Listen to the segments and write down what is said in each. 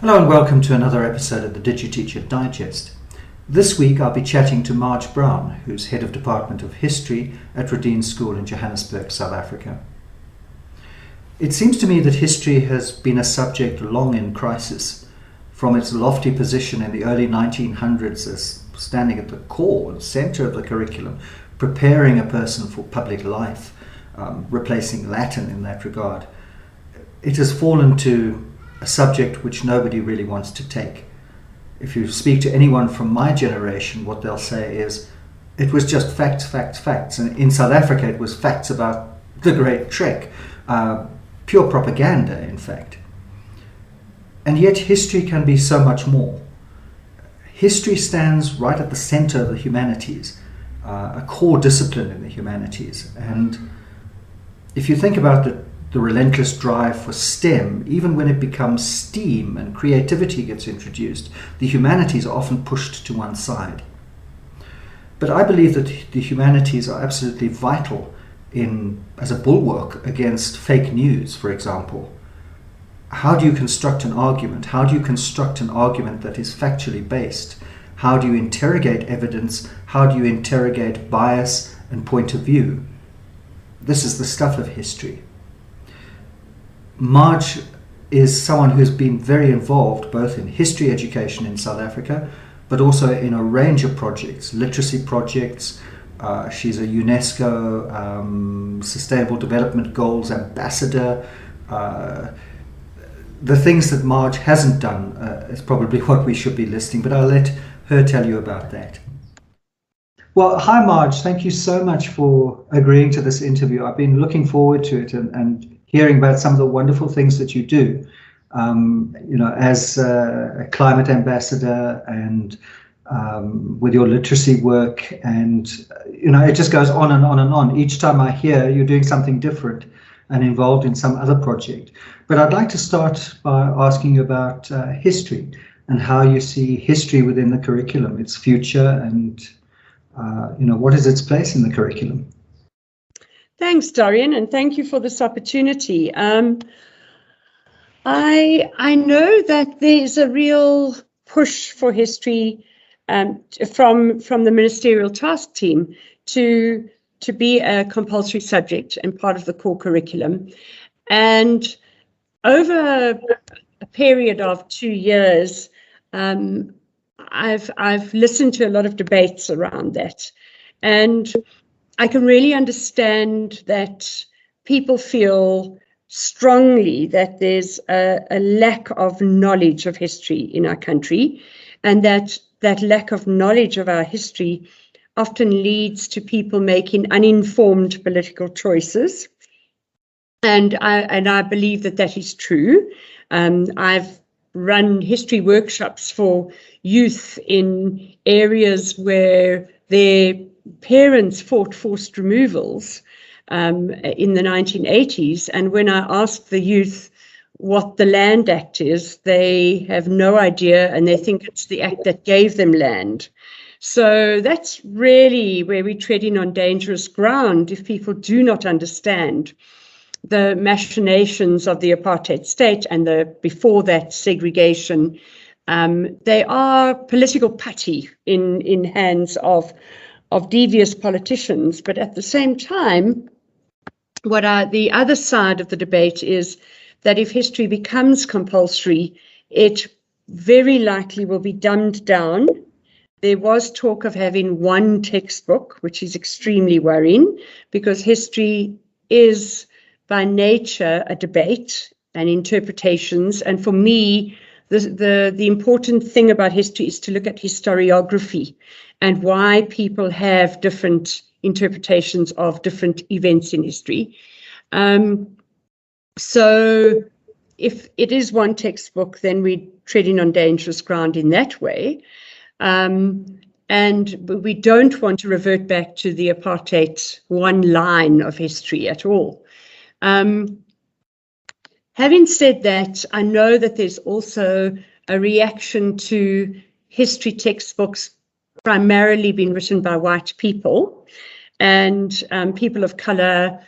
Hello and welcome to another episode of the DigiTeacher Digest. This week I'll be chatting to Marj Brown, who's Head of Department of History at Roedean School in Johannesburg, South Africa. It seems to me that history has been a subject long in crisis, from its lofty position in the early 1900s as standing at the core and center of the curriculum, preparing a person for public life, replacing Latin in that regard. It has fallen to a subject which nobody really wants to take. If you speak to anyone from my generation, what they'll say is, it was just facts, facts, facts. And in South Africa, it was facts about the Great Trek, pure propaganda, in fact. And yet history can be so much more. History stands right at the center of the humanities, a core discipline in the humanities. And if you think about the relentless drive for STEM, even when it becomes STEAM and creativity gets introduced, the humanities are often pushed to one side. But I believe that the humanities are absolutely vital as a bulwark against fake news, for example. How do you construct an argument? How do you construct an argument that is factually based? How do you interrogate evidence? How do you interrogate bias and point of view? This is the stuff of history. Marj is someone who's been very involved both in history education in South Africa, but also in a range of projects, literacy projects. She's a UNESCO Sustainable Development Goals ambassador. The things that Marj hasn't done is probably what we should be listing, but I'll let her tell you about that. Well, hi Marj, thank you so much for agreeing to this interview. I've been looking forward to it and hearing about some of the wonderful things that you do, as a climate ambassador and with your literacy work. And, it just goes on and on and on. Each time I hear you're doing something different and involved in some other project. But I'd like to start by asking you about history and how you see history within the curriculum, its future, and, what is its place in the curriculum? Thanks, Dorian, and thank you for this opportunity. I know that there's a real push for history from the ministerial task team to be a compulsory subject and part of the core curriculum. And over a period of 2 years, I've listened to a lot of debates around that, and I can really understand that people feel strongly that there's a lack of knowledge of history in our country, and that lack of knowledge of our history often leads to people making uninformed political choices. And I believe that is true. I've run history workshops for youth in areas where their parents fought forced removals in the 1980s, and when I ask the youth what the Land Act is, they have no idea, and they think it's the act that gave them land. So that's really where we're treading on dangerous ground if people do not understand the machinations of the apartheid state and before that segregation. They are political putty in hands of devious politicians, but at the same time, the other side of the debate is that if history becomes compulsory, it very likely will be dumbed down. There was talk of having one textbook, which is extremely worrying, because history is by nature a debate and interpretations. And for me, the important thing about history is to look at historiography and why people have different interpretations of different events in history. So if it is one textbook, then we're treading on dangerous ground in that way. And we don't want to revert back to the apartheid one line of history at all. Having said that, I know that there's also a reaction to history textbooks primarily being written by white people, and people of color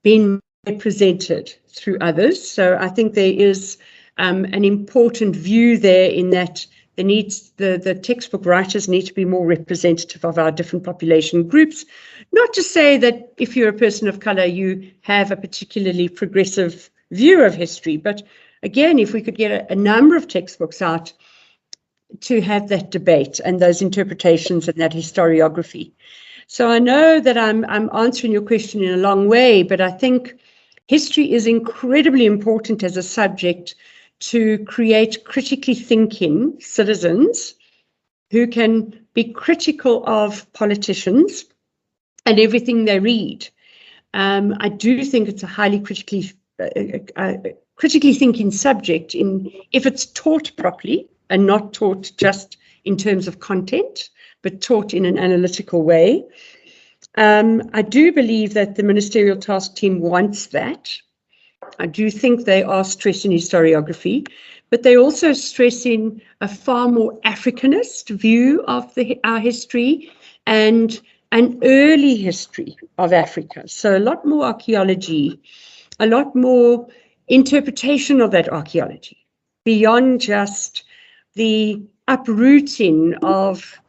being represented through others. So I think there is an important view there, in that the textbook writers need to be more representative of our different population groups. Not to say that if you're a person of color, you have a particularly progressive view of history, but again, if we could get a number of textbooks out to have that debate and those interpretations and that historiography. So I know that I'm answering your question in a long way, but I think history is incredibly important as a subject to create critically thinking citizens who can be critical of politicians and everything they read. I do think it's a highly critically thinking subject if it's taught properly and not taught just in terms of content, but taught in an analytical way. I do believe that the Ministerial Task Team wants that. I do think they are stressing historiography, but they're also stressing a far more Africanist view of our history and an early history of Africa. So a lot more archaeology, a lot more interpretation of that archaeology, beyond just the uprooting of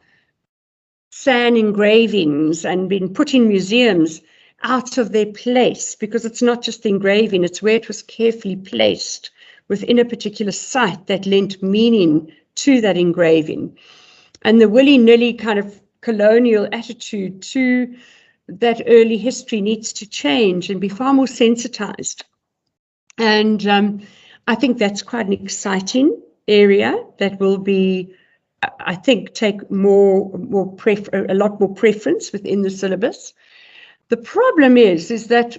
sand engravings and being put in museums out of their place, because it's not just the engraving, it's where it was carefully placed within a particular site that lent meaning to that engraving. And the willy-nilly kind of colonial attitude to that early history needs to change and be far more sensitized. And I think that's quite an exciting area that will be, I think, take a lot more preference within the syllabus. The problem is that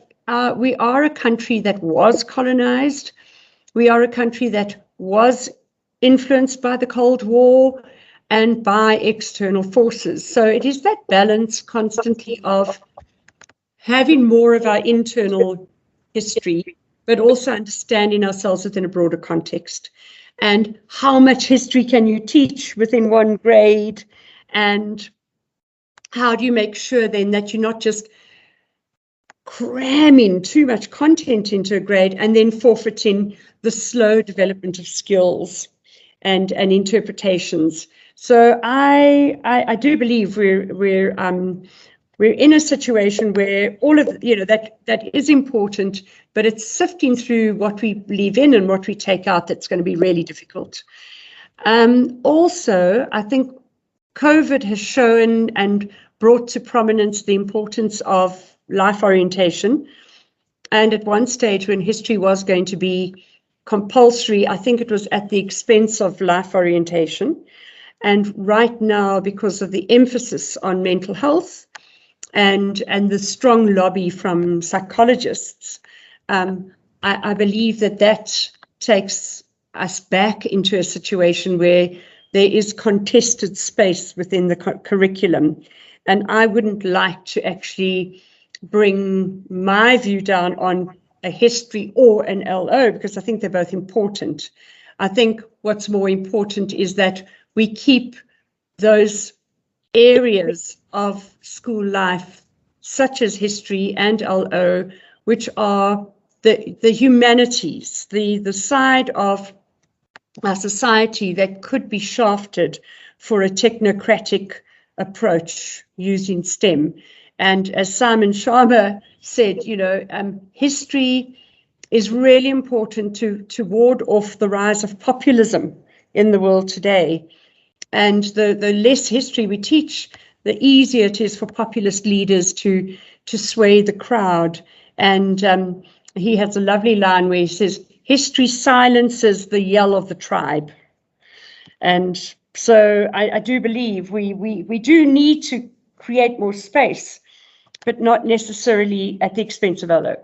we are a country that was colonized. We are a country that was influenced by the Cold War and by external forces. So it is that balance constantly of having more of our internal history, but also understanding ourselves within a broader context. And how much history can you teach within one grade? And how do you make sure then that you're not just cramming too much content into a grade and then forfeiting the slow development of skills and interpretations? So I do believe we're in a situation where all of that is important, but it's sifting through what we believe in and what we take out that's going to be really difficult. Also, I think COVID has shown and brought to prominence the importance of life orientation. And at one stage when history was going to be compulsory, I think it was at the expense of life orientation. And right now, because of the emphasis on mental health and the strong lobby from psychologists, I believe that takes us back into a situation where there is contested space within the curriculum. And I wouldn't like to actually bring my view down on a history or an LO, because I think they're both important. I think what's more important is that we keep those areas of school life, such as history and LO, which are the humanities, the side of our society that could be shafted for a technocratic approach using STEM. And as Simon Sharma said, history is really important to ward off the rise of populism in the world today. And the less history we teach, the easier it is for populist leaders to sway the crowd. And he has a lovely line where he says, history silences the yell of the tribe. And so I do believe we do need to create more space, but not necessarily at the expense of LO.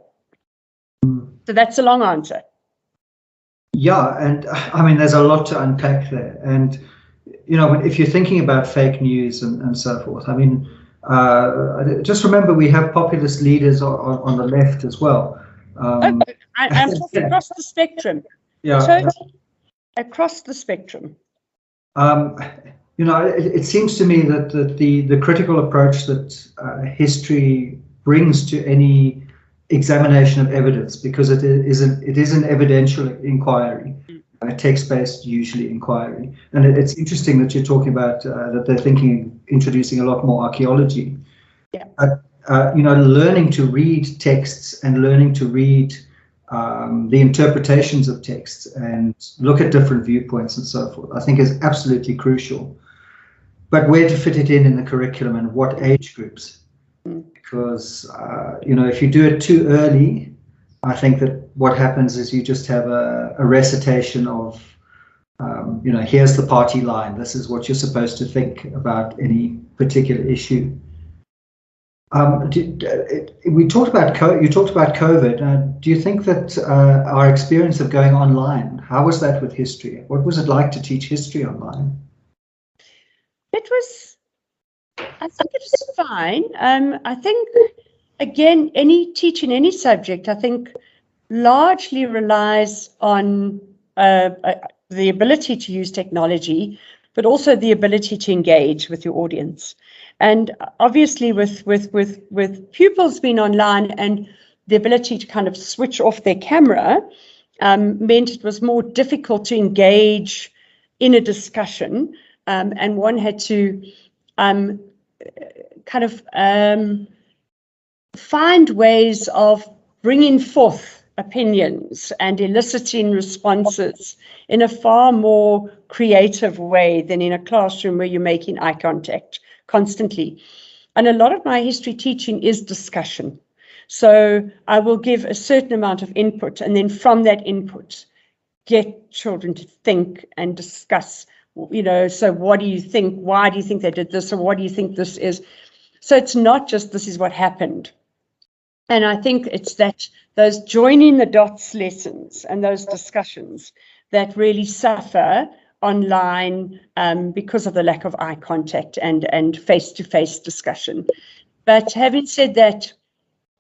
So that's a long answer. Yeah, and I mean, there's a lot to unpack there. And, if you're thinking about fake news and so forth, I mean, just remember we have populist leaders on the left as well. I'm talking across the spectrum. Yeah. Totally across the spectrum. It seems to me that the critical approach that history brings to any examination of evidence, because it is an evidential inquiry, text-based usually inquiry. And it's interesting that you're talking about that they're thinking introducing a lot more archaeology. Yeah. Learning to read texts and learning to read the interpretations of texts and look at different viewpoints and so forth, I think is absolutely crucial. But where to fit it in the curriculum and what age groups? Because, if you do it too early, I think that what happens is you just have a recitation of, here's the party line. This is what you're supposed to think about any particular issue. You talked about COVID. Do you think that our experience of going online, how was that with history? What was it like to teach history online? I think it was fine. I think, again, teaching any subject, I think, largely relies on the ability to use technology, but also the ability to engage with your audience. And obviously with pupils being online and the ability to kind of switch off their camera meant it was more difficult to engage in a discussion, and one had to find ways of bringing forth opinions and eliciting responses in a far more creative way than in a classroom where you're making eye contact constantly. And a lot of my history teaching is discussion. So I will give a certain amount of input, and then from that input, get children to think and discuss, so what do you think? Why do you think they did this? Or what do you think this is? So it's not just this is what happened. And I think it's those joining the dots lessons and those discussions that really suffer online because of the lack of eye contact and face-to-face discussion. But having said that,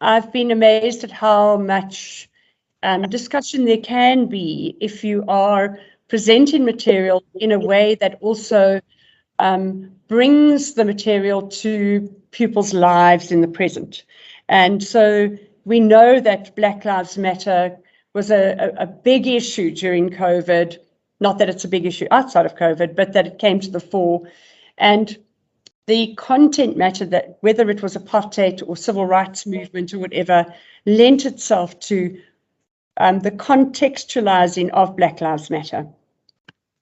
I've been amazed at how much discussion there can be if you are presenting material in a way that also brings the material to pupils' lives in the present. And so we know that Black Lives Matter was a big issue during COVID. Not that it's a big issue outside of COVID, but that it came to the fore. And the content matter, that whether it was apartheid or civil rights movement or whatever, lent itself to the contextualizing of Black Lives Matter.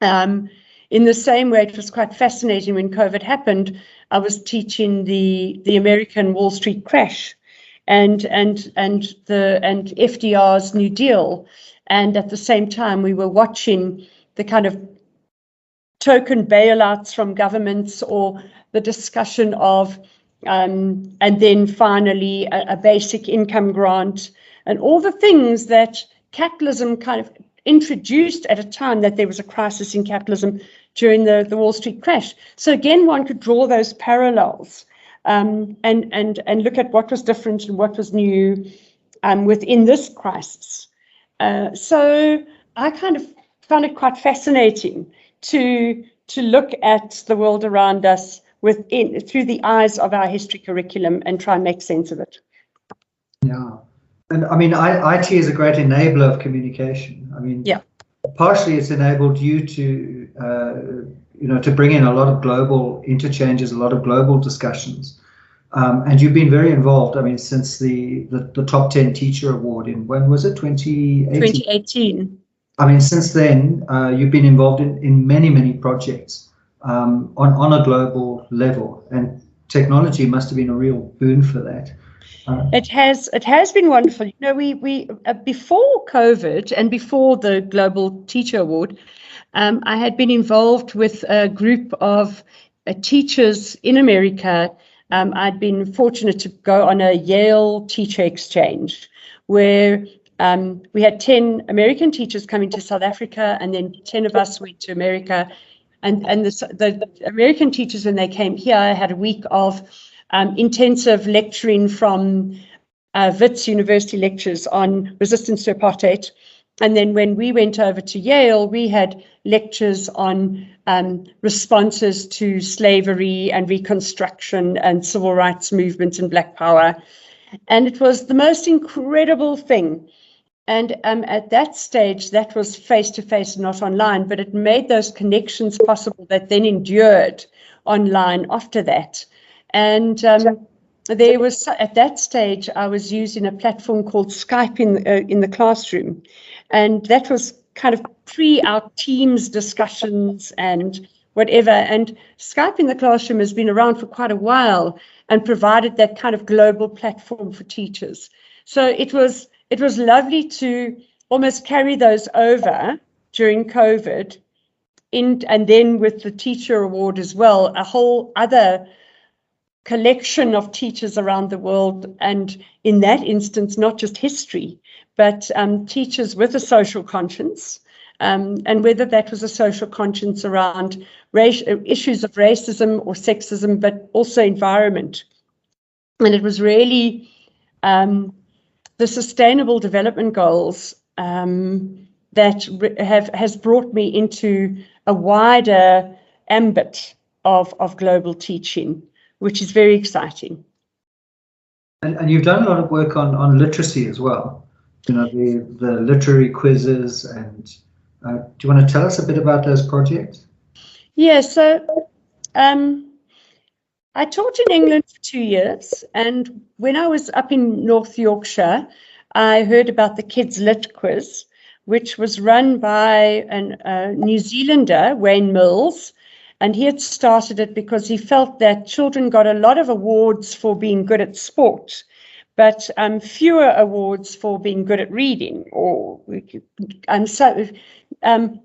In the same way, it was quite fascinating when COVID happened. I was teaching the American Wall Street crash and FDR's New Deal, and at the same time we were watching the kind of token bailouts from governments or the discussion of and then finally a basic income grant and all the things that capitalism kind of introduced at a time that there was a crisis in capitalism during the Wall Street crash. So again, one could draw those parallels and look at what was different and what was new within this crisis. So I kind of found it quite fascinating to look at the world around us through the eyes of our history curriculum and try and make sense of it. Yeah. And I mean, IT is a great enabler of communication. I mean, yeah. Partially it's enabled you to bring in a lot of global interchanges, a lot of global discussions. And you've been very involved, I mean, since the Top 10 Teacher Award when was it, 2018? 2018. I mean, since then, you've been involved in many, many projects on a global level. And technology must have been a real boon for that. It has been wonderful. We before COVID and before the Global Teacher Award, I had been involved with a group of teachers in America. I'd been fortunate to go on a Yale teacher exchange where we had 10 American teachers coming to South Africa, and then 10 of us went to America. And the American teachers, when they came here, had a week of intensive lecturing from Wits University lectures on resistance to apartheid. And then when we went over to Yale, we had lectures on responses to slavery and Reconstruction and civil rights movements and Black Power. And it was the most incredible thing And at that stage, that was face-to-face, not online, but it made those connections possible that then endured online after that. And there was, at that stage, I was using a platform called Skype in the classroom. And that was kind of our Teams discussions and whatever. And Skype in the classroom has been around for quite a while and provided that kind of global platform for teachers. So it was lovely to almost carry those over during COVID, and then with the teacher award as well, a whole other collection of teachers around the world, and in that instance, not just history, but teachers with a social conscience, and whether that was a social conscience around issues of racism or sexism, but also environment. And it was really the Sustainable Development Goals that has brought me into a wider ambit of global teaching, which is very exciting. And you've done a lot of work on literacy as well. You know, the literary quizzes, and do you want to tell us a bit about those projects? Yeah, so I taught in England for 2 years, and when I was up in North Yorkshire, I heard about the Kids Lit Quiz, which was run by a New Zealander, Wayne Mills, and he had started it because he felt that children got a lot of awards for being good at sport, but fewer awards for being good at reading or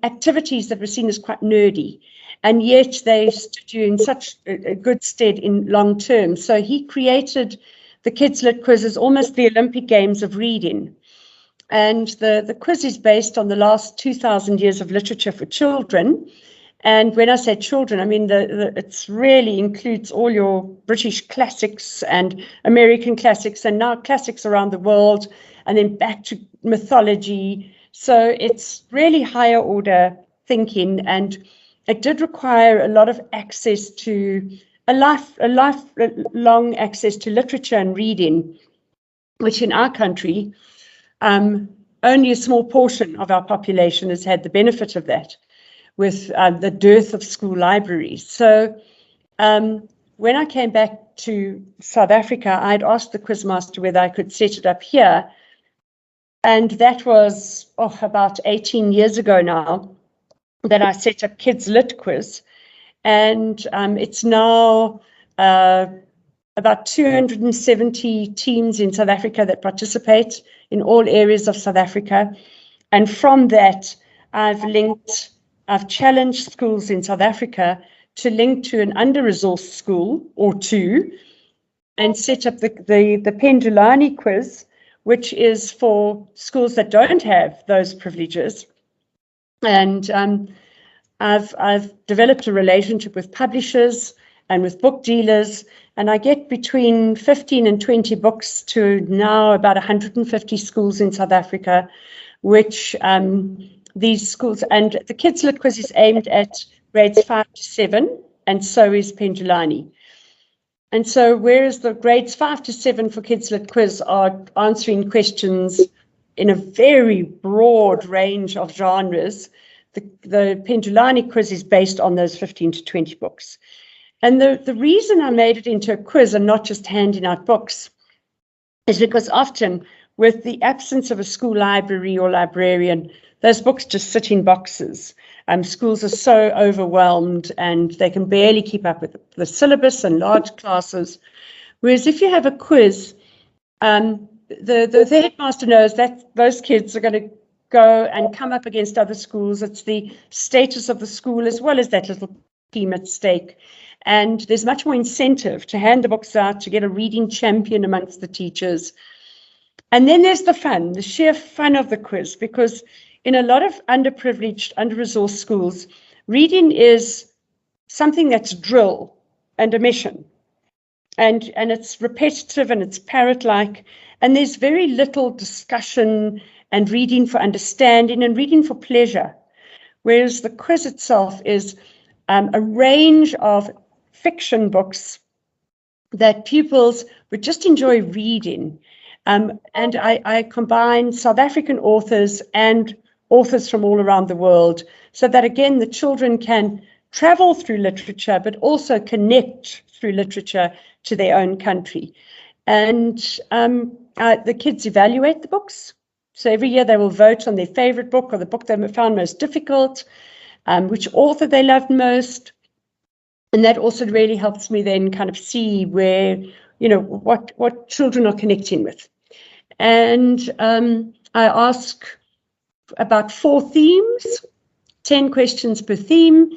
activities that were seen as quite nerdy. And yet they stood you in such a good stead in long term. So he created the Kids Lit Quiz as almost the Olympic Games of reading. And the quiz is based on the last 2,000 years of literature for children. And when I say children, I mean it really includes all your British classics and American classics, and now classics around the world, and then back to mythology. So it's really higher order thinking, and it did require a lot of access to a lifelong access to literature and reading, which in our country, only a small portion of our population has had the benefit of that, with the dearth of school libraries. So when I came back to South Africa, I'd asked the quizmaster whether I could set it up here. And that was about 18 years ago now that I set up Kids Lit Quiz. And it's now about 270 teams in South Africa that participate in all areas of South Africa. And from that, I've challenged schools in South Africa to link to an under-resourced school or two and set up the Pendulani quiz, which is for schools that don't have those privileges. And I've developed a relationship with publishers and with book dealers, and I get between 15 and 20 books to now about 150 schools in South Africa, which these schools, and the Kids Lit Quiz is aimed at grades 5 to 7, and so is Pendulani. And so whereas the grades 5 to 7 for Kids Lit Quiz are answering questions in a very broad range of genres, the Pendulani quiz is based on those 15 to 20 books. And the reason I made it into a quiz and not just handing out books is because often with the absence of a school library or librarian, those books just sit in boxes. Schools are so overwhelmed and they can barely keep up with the syllabus and large classes. Whereas if you have a quiz, the headmaster knows that those kids are going to go and come up against other schools. It's the status of the school as well as that little team at stake. And there's much more incentive to hand the books out, to get a reading champion amongst the teachers. And then there's the fun, the sheer fun of the quiz, because in a lot of underprivileged, under-resourced schools, reading is something that's drill and a mission. And it's repetitive and it's parrot-like. And there's very little discussion and reading for understanding and reading for pleasure. Whereas the quiz itself is a range of fiction books that pupils would just enjoy reading. And I combine South African authors and authors from all around the world, so that again the children can travel through literature but also connect through literature to their own country. And the kids evaluate the books. So every year they will vote on their favorite book or the book they found most difficult, which author they loved most. And that also really helps me then kind of see where, what children are connecting with. And I ask about 4 themes, 10 questions per theme,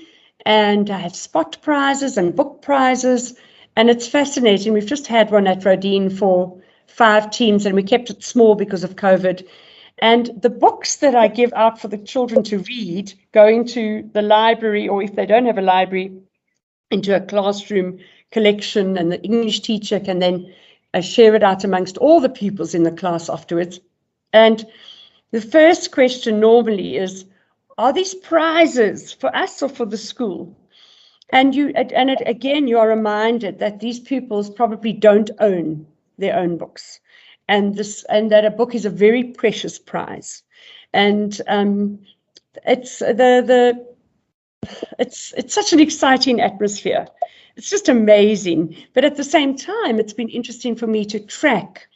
and I have spot prizes and book prizes, and it's fascinating. We've just had one at Roedean for 5 teams, and we kept it small because of COVID. And the books that I give out for the children to read, going to the library, or if they don't have a library, into a classroom collection, and the English teacher can then share it out amongst all the pupils in the class afterwards. And the first question normally is, are these prizes for us or for the school? And again, you are reminded that these pupils probably don't own their own books, and that a book is a very precious prize. And it's such an exciting atmosphere. It's just amazing. But at the same time, it's been interesting for me to track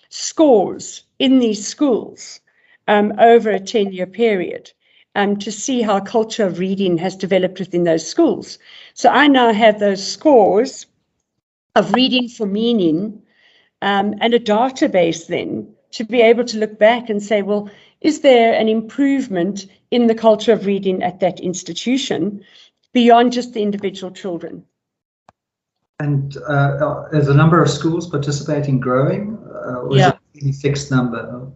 scores in these schools over a 10-year period, to see how culture of reading has developed within those schools. So I now have those scores of reading for meaning, and a database then to be able to look back and say, well, is there an improvement in the culture of reading at that institution beyond just the individual children? And is the number of schools participating growing, or is it a fixed number?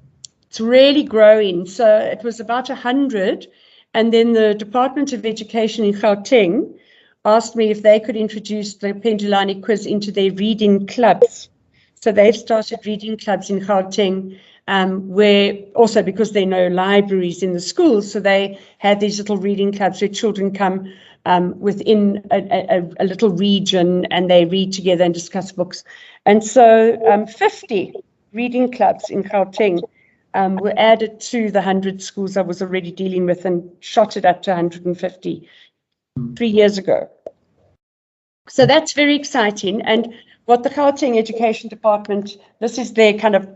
It's really growing. So it was about 100, and then the Department of Education in Gauteng asked me if they could introduce the Pendulani quiz into their reading clubs. So they've started reading clubs in Gauteng, where also, because there are no libraries in the schools, so they had these little reading clubs where children come within a little region, and they read together and discuss books. And so 50 reading clubs in Gauteng were added to the 100 schools I was already dealing with, and shot it up to 150 3 years ago. So that's very exciting. And what the Gauteng Education Department, this is their kind of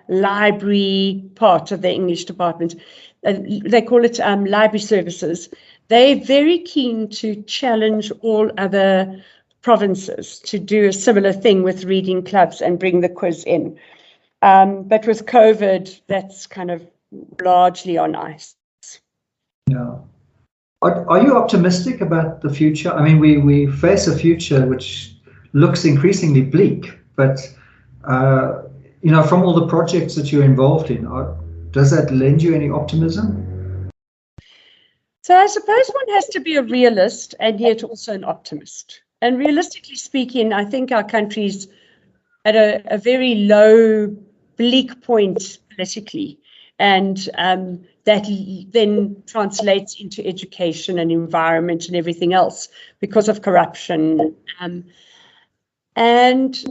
library part of the English department. They call it library services. They're very keen to challenge all other provinces to do a similar thing with reading clubs and bring the quiz in. But with COVID, that's kind of largely on ice. Yeah. Are you optimistic about the future? I mean, we face a future which looks increasingly bleak, but from all the projects that you're involved in, does that lend you any optimism? So I suppose one has to be a realist and yet also an optimist. And realistically speaking, I think our country's at a very low, bleak point politically, and that then translates into education and environment and everything else because of corruption. And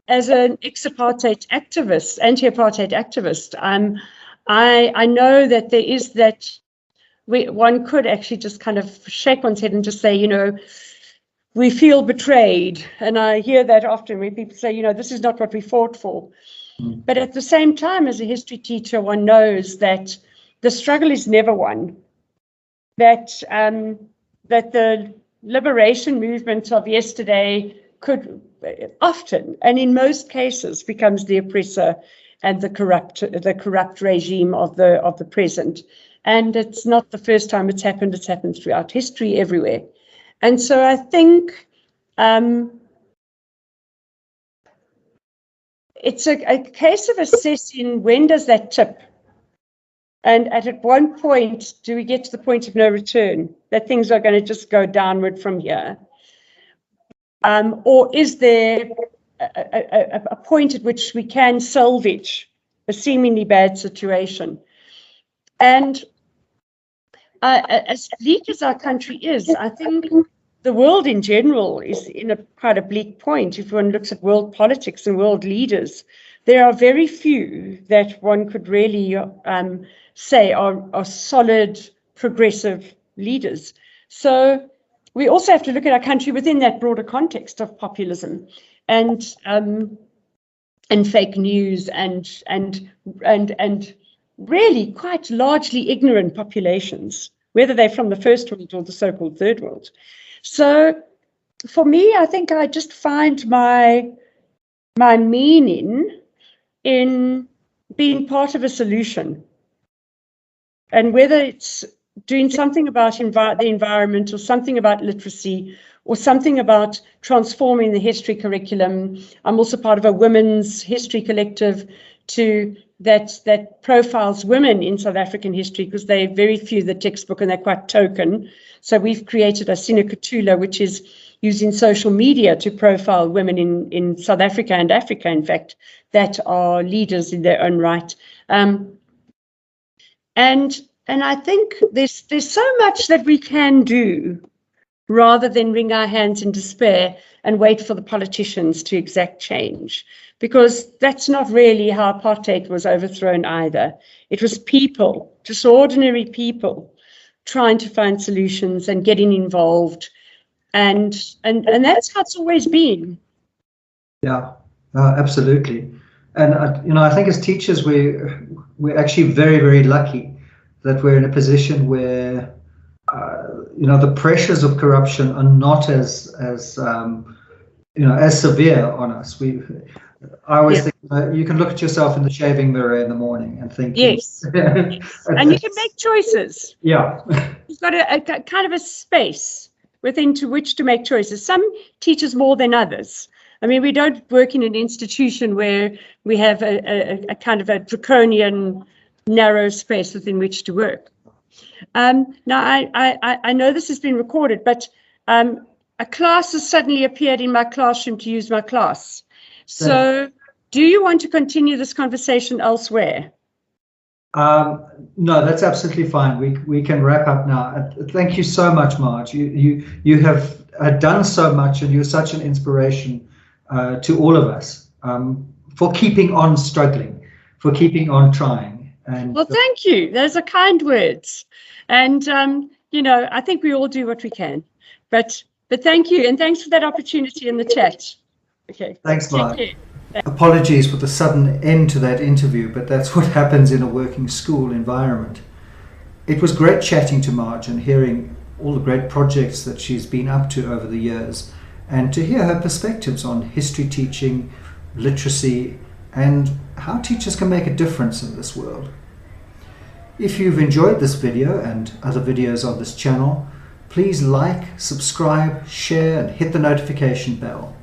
as an ex-apartheid activist, anti-apartheid activist, I know that there is that one could actually just kind of shake one's head and just say, we feel betrayed. And I hear that often when people say, this is not what we fought for. But at the same time, as a history teacher, one knows that the struggle is never won, that the liberation movement of yesterday could often, and in most cases, becomes the oppressor and the corrupt regime of the present. And it's not the first time it's happened throughout history everywhere. And so I think it's a case of assessing when does that tip, and at one point do we get to the point of no return, that things are going to just go downward from here, or is there a point at which we can salvage a seemingly bad situation? And as bleak as our country is, I think the world in general is in quite a bleak point if one looks at world politics and world leaders. there are very few that one could really say are solid, progressive leaders. So we also have to look at our country within that broader context of populism and fake news and really quite largely ignorant populations, whether they're from the first world or the so-called third world. So for me, I think I just find my meaning in being part of a solution. And whether it's doing something about the environment or something about literacy or something about transforming the history curriculum. I'm also part of a women's history collective that profiles women in South African history, because they're very few, the textbook, and they're quite token. So we've created a Sinekatula, which is using social media to profile women in South Africa and Africa, in fact, that are leaders in their own right. And I think there's so much that we can do rather than wring our hands in despair and wait for the politicians to exact change, because that's not really how apartheid was overthrown either. It was people, just ordinary people, trying to find solutions and getting involved, and that's how it's always been. Yeah, absolutely. And I think as teachers we're actually very, very lucky that we're in a position where the pressures of corruption are not as severe on us. I always think you can look at yourself in the shaving mirror in the morning and think, yes, and you can make choices. Yeah, you've got a kind of a space within to which to make choices. Some teachers more than others. I mean, we don't work in an institution where we have a kind of a draconian, narrow space within which to work. Now, I know this has been recorded, but a class has suddenly appeared in my classroom to use my class. So do you want to continue this conversation elsewhere? No, that's absolutely fine. We can wrap up now. Thank you so much, Marj. You have done so much, and you're such an inspiration to all of us for keeping on struggling, for keeping on trying. And well, thank you. Those are kind words. And, I think we all do what we can. But thank you. And thanks for that opportunity in the chat. Okay. Thanks, Mark. Apologies for the sudden end to that interview, but that's what happens in a working school environment. It was great chatting to Marj and hearing all the great projects that she's been up to over the years, and to hear her perspectives on history teaching, literacy, and how teachers can make a difference in this world. If you've enjoyed this video and other videos on this channel, please like, subscribe, share, and hit the notification bell.